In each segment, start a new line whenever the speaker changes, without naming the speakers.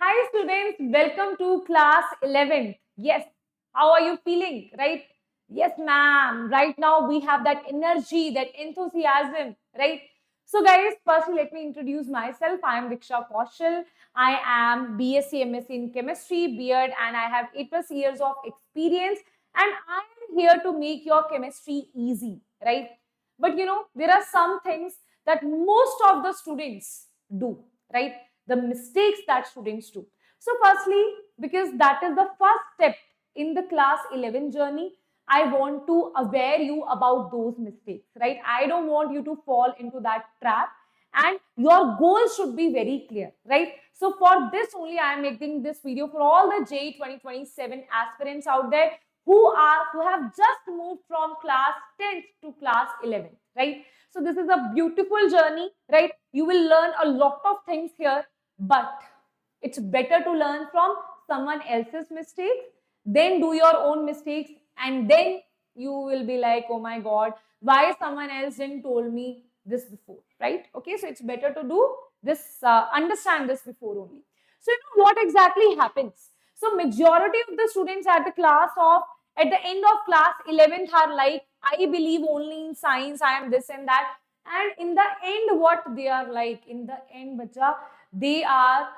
Hi students, welcome to class 11th. Yes, how are you feeling, right? Yes, ma'am. Right now we have that energy, that enthusiasm, right? So guys, firstly let me introduce myself. I am Diksha Kaushal. I am BSc MSc in Chemistry, B.Ed, and I have 8 plus years of experience, and I am here to make your chemistry easy, right? But there are some things that most of the students do, right? The mistakes that students do. So firstly, because that is the first step in the class 11 journey, I want to aware you about those mistakes, right? I don't want you to fall into that trap, and your goals should be very clear, right? So for this only, I am making this video for all the JEE 2027 aspirants out there who have just moved from class 10th to class 11th, right? So this is a beautiful journey, right? You will learn a lot of things here, but it's better to learn from someone else's mistakes, then do your own mistakes, and then you will be like, oh my God, why someone else didn't told me this before, right? Okay, so it's better to do this, understand this before only. So what exactly happens? So majority of the students at the end of class 11th are like, I believe only in science, I am this and that. And in the end, what they are like, in the end, bacha, they are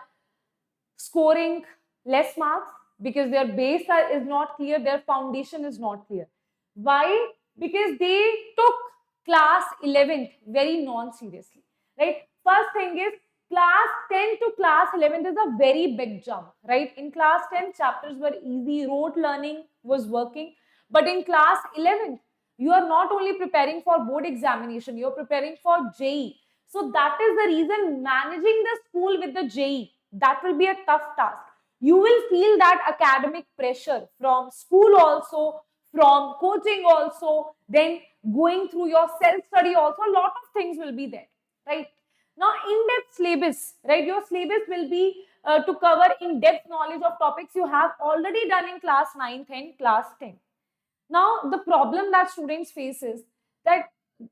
scoring less marks because their base is not clear, their foundation is not clear. Why? Because they took class 11th very non-seriously, right? First thing is, class 10 to class 11th is a very big jump, right? In class 10, chapters were easy, rote learning was working, but in class 11th, you are not only preparing for board examination, you're preparing for JEE. So that is the reason managing the school with the JEE, that will be a tough task. You will feel that academic pressure from school also, from coaching also, then going through your self-study also, a lot of things will be there, right? Now, in-depth syllabus, right? Your syllabus will be to cover in-depth knowledge of topics you have already done in class 9th and class 10. Now, the problem that students face is that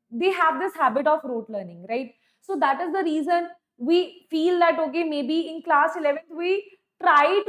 they have this habit of rote learning, right? So that is the reason we feel that, okay, maybe in class 11th we try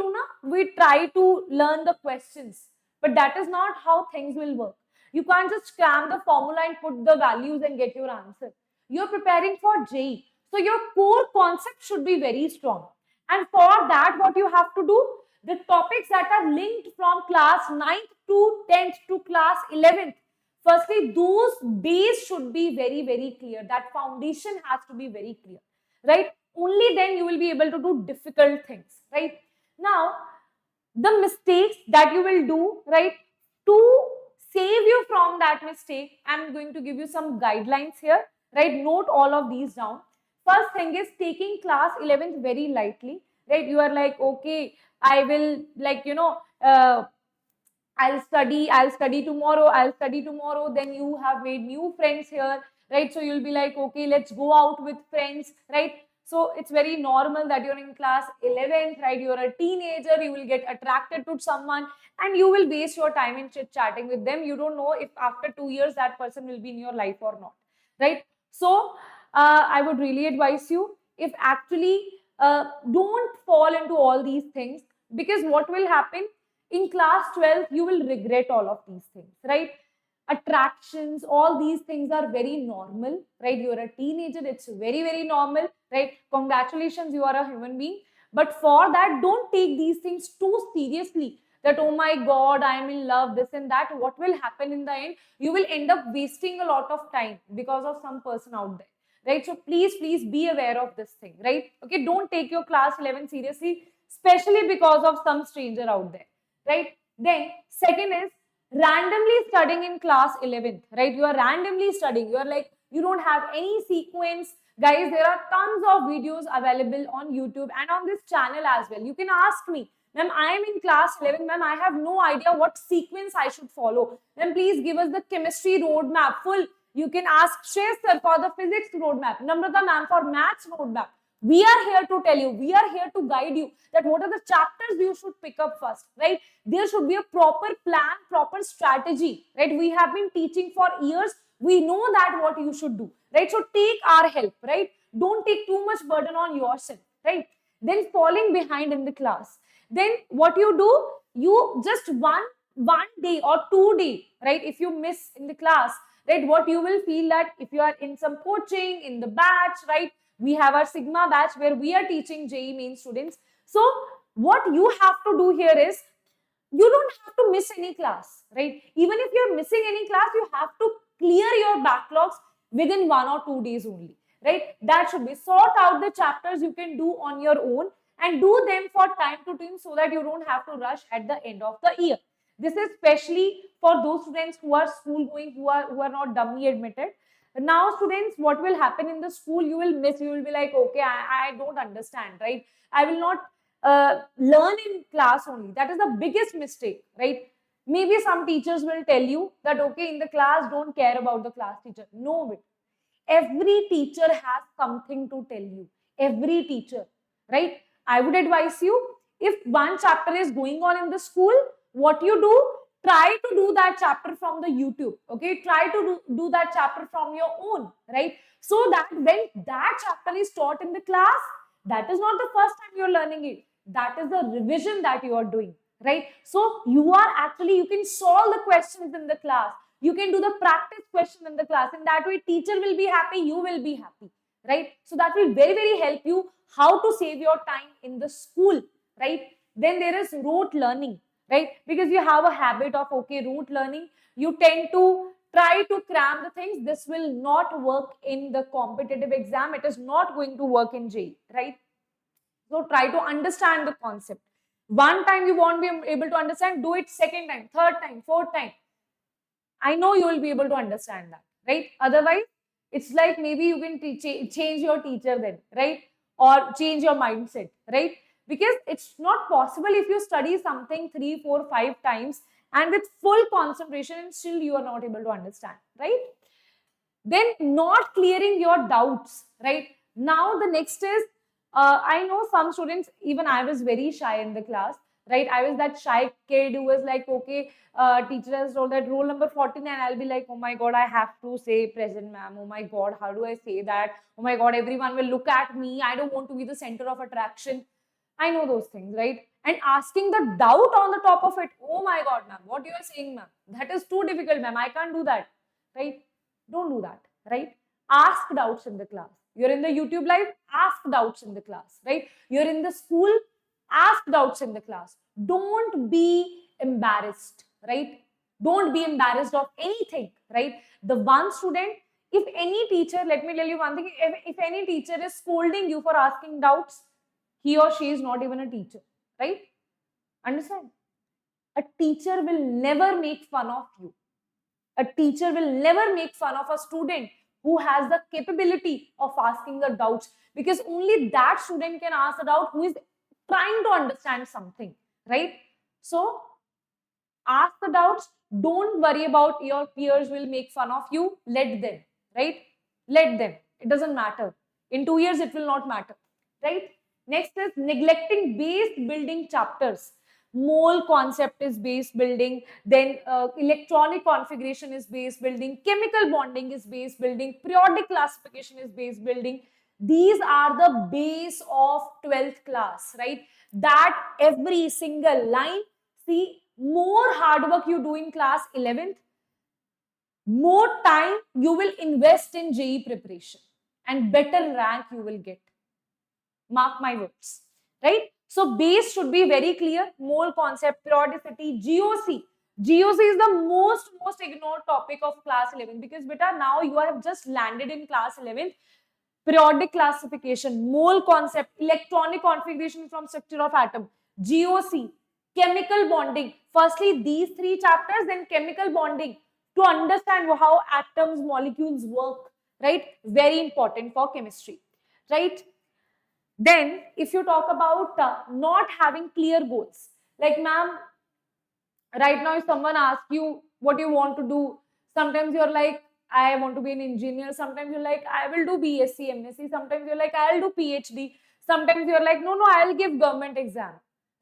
to learn the questions, but that is not how things will work. You can't just cram the formula and put the values and get your answer. You're preparing for JEE, so your core concept should be very strong. And for that, what you have to do, the topics that are linked from class 9th to 10th to class 11th, firstly, those base should be very, very clear. That foundation has to be very clear, right? Only then you will be able to do difficult things, right? Now, the mistakes that you will do, right? To save you from that mistake, I'm going to give you some guidelines here, right? Note all of these down. First thing is taking class 11th very lightly, right? You are like, okay, I will, like, I'll study tomorrow, I'll study tomorrow. Then you have made new friends here, right? So you'll be like, okay, let's go out with friends, right? So it's very normal that you're in class 11th, right? You're a teenager, you will get attracted to someone and you will waste your time in chit chatting with them. You don't know if after 2 years that person will be in your life or not, right? So I would really advise you, if actually don't fall into all these things, because what will happen in class 12th, you will regret all of these things, right? Attractions, all these things are very normal, right? You're a teenager, it's very, very normal, right? Congratulations, you are a human being. But for that, don't take these things too seriously, that, oh my God, I am in love, this and that. What will happen in the end? You will end up wasting a lot of time because of some person out there, right? So please, please be aware of this thing, right? Okay, don't take your class 11 seriously, especially because of some stranger out there, right? Then second is randomly studying in class 11th, right? You are randomly studying. You are like, you don't have any sequence. Guys, there are tons of videos available on YouTube and on this channel as well. You can ask me, ma'am, I am in class 11, ma'am, I have no idea what sequence I should follow. Then please give us the chemistry roadmap full. You can ask Shreyas sir for the physics roadmap, Namrata ma'am for maths roadmap. We are here to tell you, we are here to guide you that what are the chapters you should pick up first, right? There should be a proper plan, proper strategy, right? We have been teaching for years. We know that what you should do, right? So take our help, right? Don't take too much burden on yourself, right? then falling behind in the class. Then what you do, you just one day or 2 day, right? If you miss in the class, right, what you will feel that if you are in some coaching in the batch, right, we have our Sigma batch where we are teaching JEE main students. So what you have to do here is, you don't have to miss any class, right? Even if you're missing any class, you have to clear your backlogs within 1 or 2 days only, right? That should be, sort out the chapters you can do on your own and do them for time to time so that you don't have to rush at the end of the year. This is especially for those students who are school going, who are not dummy admitted. Now students, what will happen in the school, you will miss, you will be like, okay, I don't understand, right? I will not learn in class only. That is the biggest mistake, right? Maybe some teachers will tell you that, okay, in the class, don't care about the class teacher. No, every teacher has something to tell you. Every teacher, right? I would advise you, if one chapter is going on in the school, what you do, try to do that chapter from the YouTube, okay? Try to do that chapter from your own, right? So that when that chapter is taught in the class, that is not the first time you're learning it. That is the revision that you are doing, right? So you are actually, you can solve the questions in the class. You can do the practice question in the class. In that way, teacher will be happy, you will be happy, right? So that will very, very help you how to save your time in the school, right? Then there is rote learning, right? Because you have a habit of, okay, rote learning, you tend to try to cram the things. This will not work in the competitive exam. It is not going to work in JEE, right? So try to understand the concept. One time you won't be able to understand, do it second time, third time, fourth time. I know you will be able to understand that, right? Otherwise, it's like maybe you can change your teacher then, right? Or change your mindset, right? Because it's not possible if you study something 3, 4, 5 times and with full concentration and still you are not able to understand, right? Then not clearing your doubts, right? Now the next is, I know some students, even I was very shy in the class, right? I was that shy kid who was like, okay, teacher has told that roll number 49, I'll be like, oh my god, I have to say present ma'am, oh my god, how do I say that? Oh my god, everyone will look at me, I don't want to be the center of attraction. I know those things, right? And asking the doubt on the top of it, oh my god ma'am, what you are saying ma'am, that is too difficult ma'am, I can't do that, right? Don't do that, right? Ask doubts in the class. You're in the YouTube live, ask doubts in the class, right? You're in the school, ask doubts in the class. Don't be embarrassed, right? Don't be embarrassed of anything, right? The one student, if any teacher, let me tell you one thing, if any teacher is scolding you for asking doubts, he or she is not even a teacher, right? Understand? A teacher will never make fun of you. A teacher will never make fun of a student who has the capability of asking the doubts, because only that student can ask a doubt who is trying to understand something, right? So ask the doubts. Don't worry about your peers will make fun of you. Let them, right? Let them. It doesn't matter. In 2 years, it will not matter, right? Next is neglecting base building chapters. Mole concept is base building, then electronic configuration is base building, chemical bonding is base building, periodic classification is base building. These are the base of 12th class, right? That every single line, see, more hard work you do in class 11th, more time you will invest in JEE preparation and better rank you will get. Mark my words, right? So base should be very clear. Mole concept, periodicity, GOC. GOC is the most ignored topic of class 11, because beta, now you have just landed in class 11. Periodic classification, mole concept, electronic configuration from structure of atom, GOC, chemical bonding. Firstly, these 3 chapters, then chemical bonding to understand how atoms, molecules work, right? Very important for chemistry, right? Then, if you talk about not having clear goals, like ma'am, right now if someone asks you what you want to do, sometimes you're like, I want to be an engineer. Sometimes you're like, I will do BSc, MSc. Sometimes you're like, I'll do PhD. Sometimes you're like, no, I'll give government exam,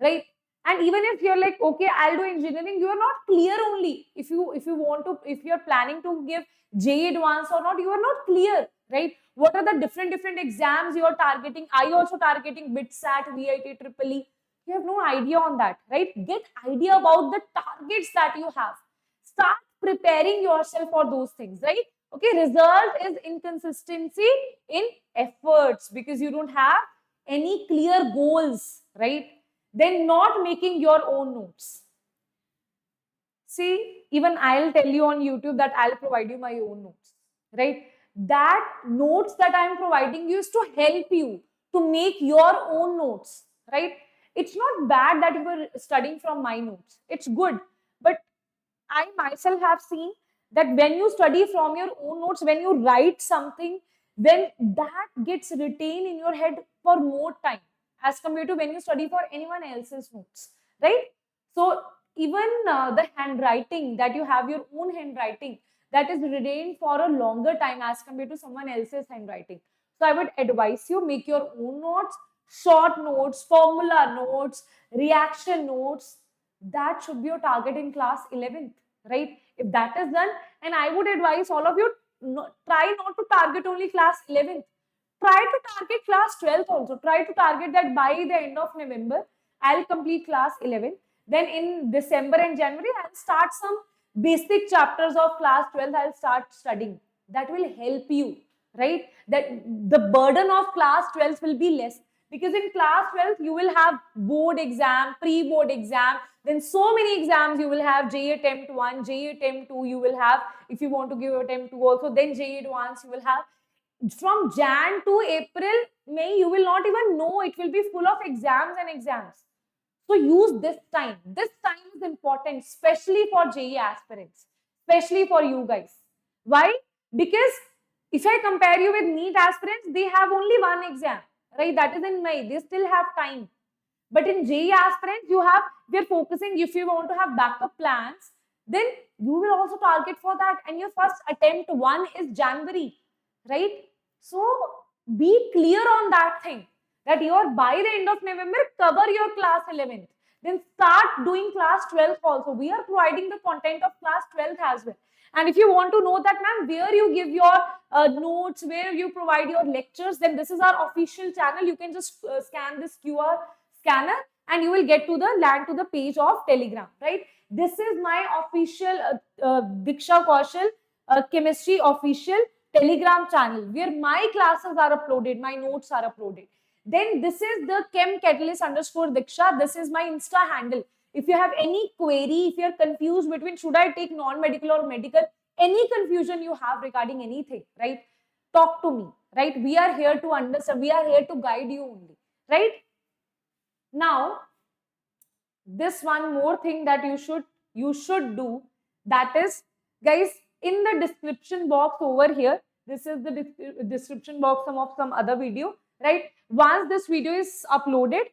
right? And even if you're like, okay, I'll do engineering, you are not clear only. If you want to, if you're planning to give JEE advance or not, you are not clear, right? What are the different exams you are targeting? Are you also targeting BITSAT, VIT, EEE? You have no idea on that, right? Get idea about the targets that you have. Start preparing yourself for those things, right? Okay, result is inconsistency in efforts because you don't have any clear goals, right? Then not making your own notes. See, even I'll tell you on YouTube that I'll provide you my own notes, right? That notes that I'm providing you is to help you to make your own notes, right? It's not bad that you were studying from my notes. It's good. But I myself have seen that when you study from your own notes, when you write something, then that gets retained in your head for more time as compared to when you study for anyone else's notes, right? So even the handwriting that you have, your own handwriting, that is retained for a longer time as compared to someone else's handwriting. So I would advise you, make your own notes, short notes, formula notes, reaction notes. That should be your target in class 11th, right? If that is done, and I would advise all of you, try not to target only class 11th. Try to target class 12th also. Try to target that by the end of November, I'll complete class 11th. Then in December and January, I'll start some basic chapters of class 12th. I'll start studying. That will help you, right? That the burden of class 12th will be less. Because in class 12th, you will have board exam, pre-board exam, then so many exams you will have. JEE attempt 1, JEE attempt 2 you will have. If you want to give attempt 2 also, then JEE advanced you will have. From Jan to April, May, you will not even know. It will be full of exams and exams. So use this time. This time is important, especially for JEE aspirants, especially for you guys. Why? Because if I compare you with NEET aspirants, they have only one exam, right? That is in May. They still have time. But in JEE aspirants, we are focusing, if you want to have backup plans, then you will also target for that. And your first attempt 1 is January, right? So be clear on that thing, that you are by the end of November, cover your class 11th. Then start doing class 12th also. We are providing the content of class 12th as well. And if you want to know that, ma'am, where you give your notes, where you provide your lectures, then this is our official channel. You can just scan this QR scanner and you will get to the land to the page of Telegram, right? This is my official Diksha Kaushal chemistry official Telegram channel where my classes are uploaded, my notes are uploaded. Then this is the Chem Catalyst _ Diksha. This is my Insta handle. If you have any query, if you are confused between should I take non-medical or medical, any confusion you have regarding anything, right? Talk to me, right? We are here to understand. We are here to guide you only, right? Now, this one more thing that you should do, that is, guys, in the description box over here, this is the description box of some other video, right? Once this video is uploaded,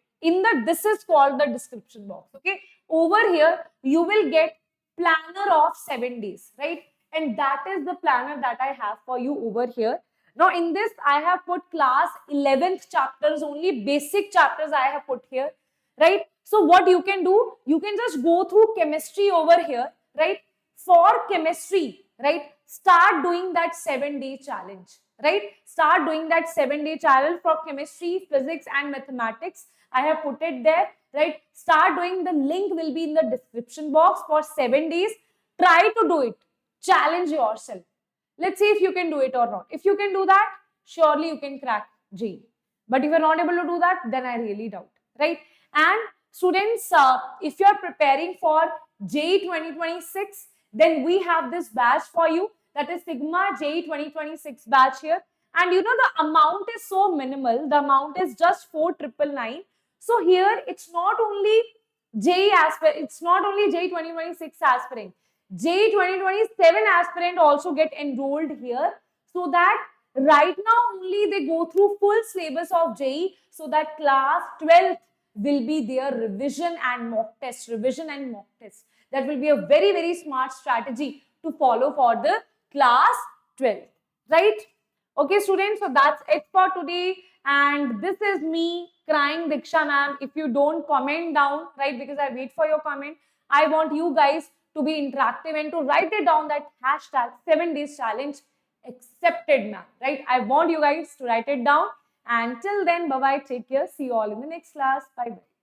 this is called the description box, okay? Over here, you will get planner of 7 days, right? And that is the planner that I have for you over here. Now, in this, I have put class 11th chapters, only basic chapters I have put here, right? So, what you can do, you can just go through chemistry over here, right? For chemistry, right? Start doing that 7-day challenge, right? Start doing that 7-day challenge for chemistry, physics, and mathematics. I have put it there, right? Start doing. The link will be in the description box for 7 days. Try to do it. Challenge yourself. Let's see if you can do it or not. If you can do that, surely you can crack JEE. But if you're not able to do that, then I really doubt, right? And students, if you're preparing for JEE 2026, then we have this batch for you. That is Sigma JEE 2026 batch here. And you know, the amount is so minimal. The amount is just 4,999. So here, it's not only JEE aspirant, it's not only JEE 2026 aspirant. JEE 2027 aspirant also get enrolled here, so that right now only they go through full syllabus of JEE, so that class 12th will be their revision and mock test, That will be a very, very smart strategy to follow for the class 12, right? Okay, students, so that's it for today. And this is me crying, Diksha ma'am. If you don't comment down, right, because I wait for your comment, I want you guys to be interactive and to write it down, that hashtag 7 days challenge accepted, ma'am. Right? I want you guys to write it down. And till then, bye bye. Take care. See you all in the next class. Bye bye.